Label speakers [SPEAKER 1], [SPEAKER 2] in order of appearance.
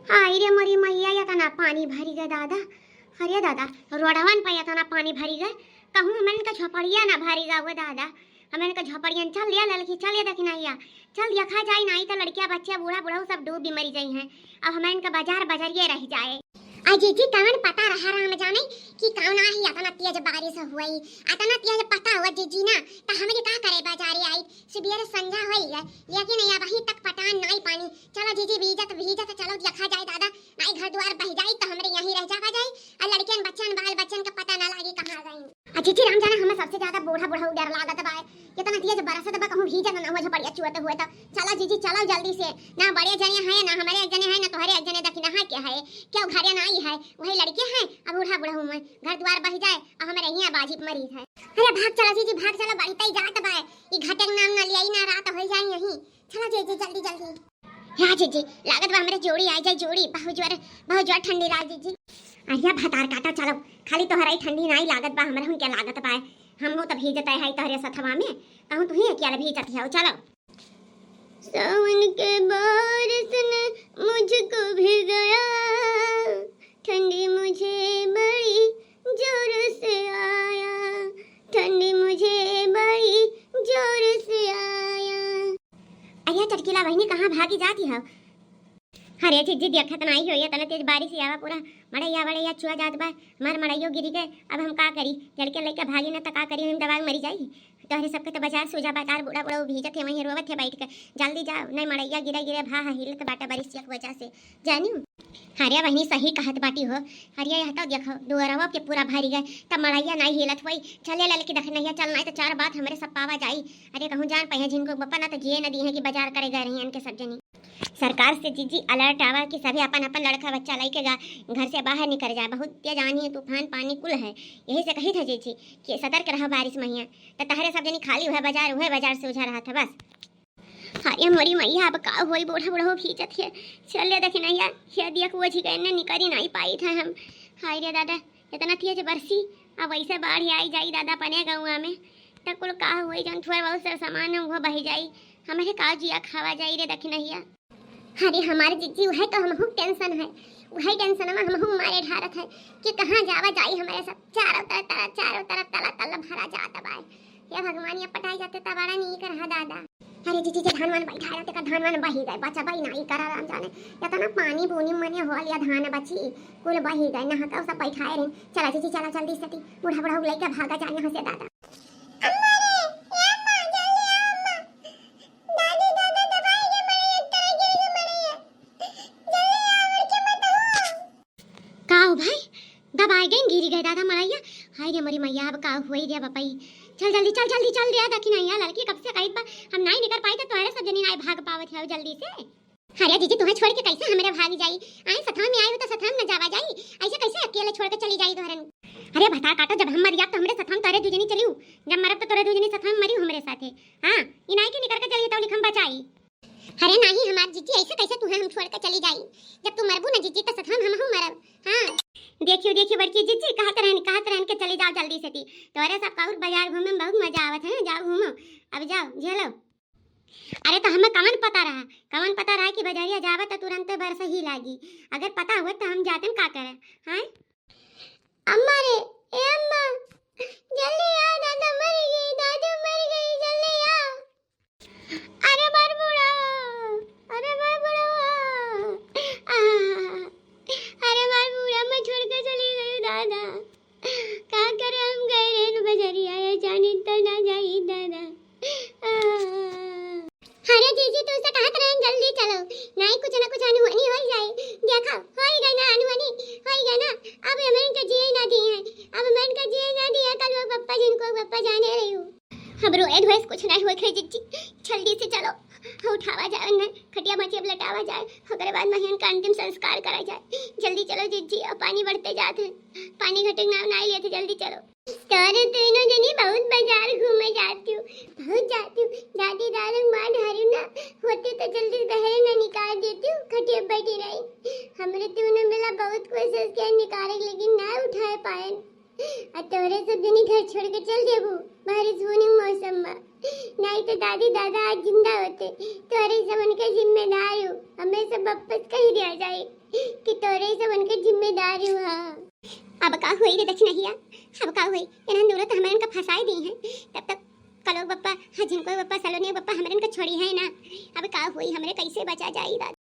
[SPEAKER 1] आई रे मरी मैया येताना पाणी भरी गए दादा। अरे दादा रोडवन पे येताना पानी भरी गए। कहूँ हमन का झोपड़िया ना भरी गए दादा। हमन का झोपड़िया चल दिया लड़की चल दिया देखना चल देखा जाए नहीं तो लड़कियां बच्चे बूढ़ा बूढ़ा सब डूब भी मरी गई हैं। अब हमन का बाजार बाजारिए रह जाए। अजी जी कवन पता रहा राम जाने कि कौन आई अतना तेज बारिश हुई अतना तेज पता हुआ जी ना तो हमरे का करे बाजारे आई सुबह संध्या हो गए लेकिन या वही तक पटान नहीं पानी। चलो जीजी भीजत चलो देखा जाए दादा नहीं घर द्वार बह जाए तो हमरे यहीं रह जावा जाए और लड़कियन बच्चन बाल बच्चन का पता ना लागे कहां गई। अजी जी राम जाने हमें सबसे ज्यादा बूढ़ा बूढ़ा डर लागत बा इतना तेज बरसत बा कहूं भीजत ना हो झपड़िया चुवत हुए तो चलो जीजी चलो जल्दी से ना बड़े जने हैं ना हमारे एक जने हैं ना तोहरे एक जने दखिना है क्या है क्यों घरे ना आई है वही लड़के हैं अब बूढ़ा बूढ़ा हूं मैं घर द्वार बह जाए और हमारे यहाँ बाजी मरीज है। अरे भाग चला जीजी भाग चला बढ़ता ही जात बा ये घटक नाम ना लिया ना रात हो जाए यहीं चलो जीजी जल्दी जल्दी। हाँ जीजी लागत बा हमारे जोड़ी आ जाए जोड़ी बहुत जोर ठंडी लाग जीजी। अरे भतार काटा चलो खाली तोहरा ही ठंडी नहीं लागत बा हमरा हम क्या लागत बा हम हो तो भीजत है तोहरे सथवा में कहूं तू ही क्या भीजत है चलो। सावन के बारिश ने मुझको भिगाया ठंडी मुझे बड़ी जोर से आया ठंडी मुझे बड़ी जोर से आया। अरे चटकीला बहनी कहाँ भागी जाती है। अरे जीजी देखत नहीं हो तना तेज बारिश आवा पूरा मड़ैया वड़ैया छुआ जात बा हमार मड़ैयो गिरी गए अब हम का करी लड़के लड़के भागी ना तो का करी हम दवा मरी जाई तोहरे सबके तो बाजार सोजा बाजार बूढ़ा बूढ़ा भीजत है वहीं रोवत है बैठ के जल्दी जाओ नहीं मड़ैया गिरे भा हिलत बाटा बारिश की वजह से जानी। हरिया बहनी सही कहत बाटी हो हरिया यहाँ तो देखो दोरवा के पूरा भरी गए तब मड़ैया नहीं हिलत हुई चले लड़की देखना है चलना है तो चार बात हमारे सब पावा जाई। अरे कहूँ जान पे जिनको बप्पा ना तो जिए न दी है कि बाजार करे गए रही इनके सब जनी सरकार से जीजी अलर्ट आवा कि सभी अपन लड़का बच्चा लेके घर से बाहर निकल जाए बहुत तेज आनी है तूफान पानी कुल है यही से कही था जीजी कि सतर्क रहो बारिश में तो तहरे सब जनी खाली हुआ बाजार से उझा रहा था बस। हाँ ये मोरी मैया अब का हुई बूढ़ा बूढ़ा भीजत है चल देखे नहीं यार दिया वो जी गए निकल नहीं पाई था हम। हाय रे दादा इतना तेज बरसी अब वैसे बाढ़ आई जाई दादा पने गाँव में तो कुल का हुई जन थोड़ा बहुत सारा सामान है वो बह जाई हमारे का जिया खावा जाई रे देखे नहीं। अरे हमारे जीजी वह तो हम टेंशन है वही टेंशन में हम मारे ढारत है कि कहाँ जावा जाई हमारे सब चारों तरफ तला भरा जाता बा ये भगवान ये पटाई जाते तबाड़ा नहीं कर रहा दादा। अरे जीजी के धान वन बैठा रहते का धान वन बही गए बचा बही नहीं करा राम जाने या तो ना पानी बोनी मने हो लिया धान बची कुल बही गए ना हका सब बैठाए रहे चला जीजी चला जल्दी से बूढ़ा बूढ़ा लेके भागा जाए यहाँ से दादा। गिरी गए दादा मड़ैया हाय रे मरी मैया अब का हुई रे बपई चल रे देखी नहीं लड़की कब से कही हम नहीं निकल पाई तो तुम्हारे सब जनी नहीं भाग पावत है जल्दी से। अरे जीजी तुम्हें छोड़ के कैसे हमारे भाग जाई आई सथवा में आई हो तो सथवा में न जावा जाई ऐसे कैसे अकेले छोड़ के चली जाई तोहरन। अरे बता काटो जब हम मर गया तो हमरे सथवा में तोरे दूजनी चलियो जब मरब तो तोरे दूजनी सथवा में मरी हमरे साथे। हां इनाई के निकल के चली तो लिखम बचाई। अरे नहीं हमार जीजी ऐसे कैसे तुम्हें हम छोड़ के चली जाई जब तू मरबू ना जीजी तो सथवा में हम मरब। हां देखियो बड़की जीजी कहत रहन के चली जाओ जल्दी से तोरे सब काउर बाजार घूमे में बहुत मजा आवत है जाओ घूमो अब जाओ झेलो। अरे तो हमें कवन पता रहा कि बाजारिया जावा तो तुरंत बरस ही लागी अगर पता हुआ तो हम जाते का करे। हां अम्मा रे ए अम्मा जल्दी आ दादा मर गई जल्दी आ। अरे बार बुड़ा मैं छोड़ के चली गई दादा का करे हम गए रे बजरिया ये जानी तो ना जाई दादा। अरे जीजी तू से कहत रहे जल्दी चलो नहीं कुछ ना कुछ अनहोनी हो जाए देखो होई गई ना अनहोनी होई गई ना अब हमन के जिए ना दिए अब हमन के जिए ना दिए कल वो पप्पा जिनको पप्पा जाने रही हूं अब रोए धोए कुछ नहीं होए खे जीजी जल्दी से चलो उठावा जाए न खटिया बचे लटावा जाए ओकरे बाद महिन का अंतिम संस्कार करा जाए जल्दी चलो जीजी अब पानी बढ़ते जाते पानी घटे ना नहीं लेते जल्दी चलो। तोरे तीनों जनी बहुत बाजार घूमे जाती हूँ दादी दारू मां धारू ना होते तो जल्दी बहरे ना निकाल देती हूँ खटिया बैठी रही हमरे तीनों मिला बहुत कोशिश किया निकाले लेकिन ना उठा पाए और तोरे सब जनी घर छोड़ के चल देबू बारिश होने मौसम में नहीं तो दादी दादा आज जिंदा होते तोरे सबन के जिम्मेदार हूँ, हमें सब वापस कही दिया जाए कि तोरे सबन के जिम्मेदार हूँ। हाँ अब का हुई रे दक्षिणहिया, अब का हुई इन्हन दूर तो हमारे का फंसाई दी हैं, तब तक कलो बप्पा हाँ जिनको बप्पा सलोनी बप्पा हमारे का छोड़ी है ना, अब का हुई हमरे कैसे बचा जाई दादा।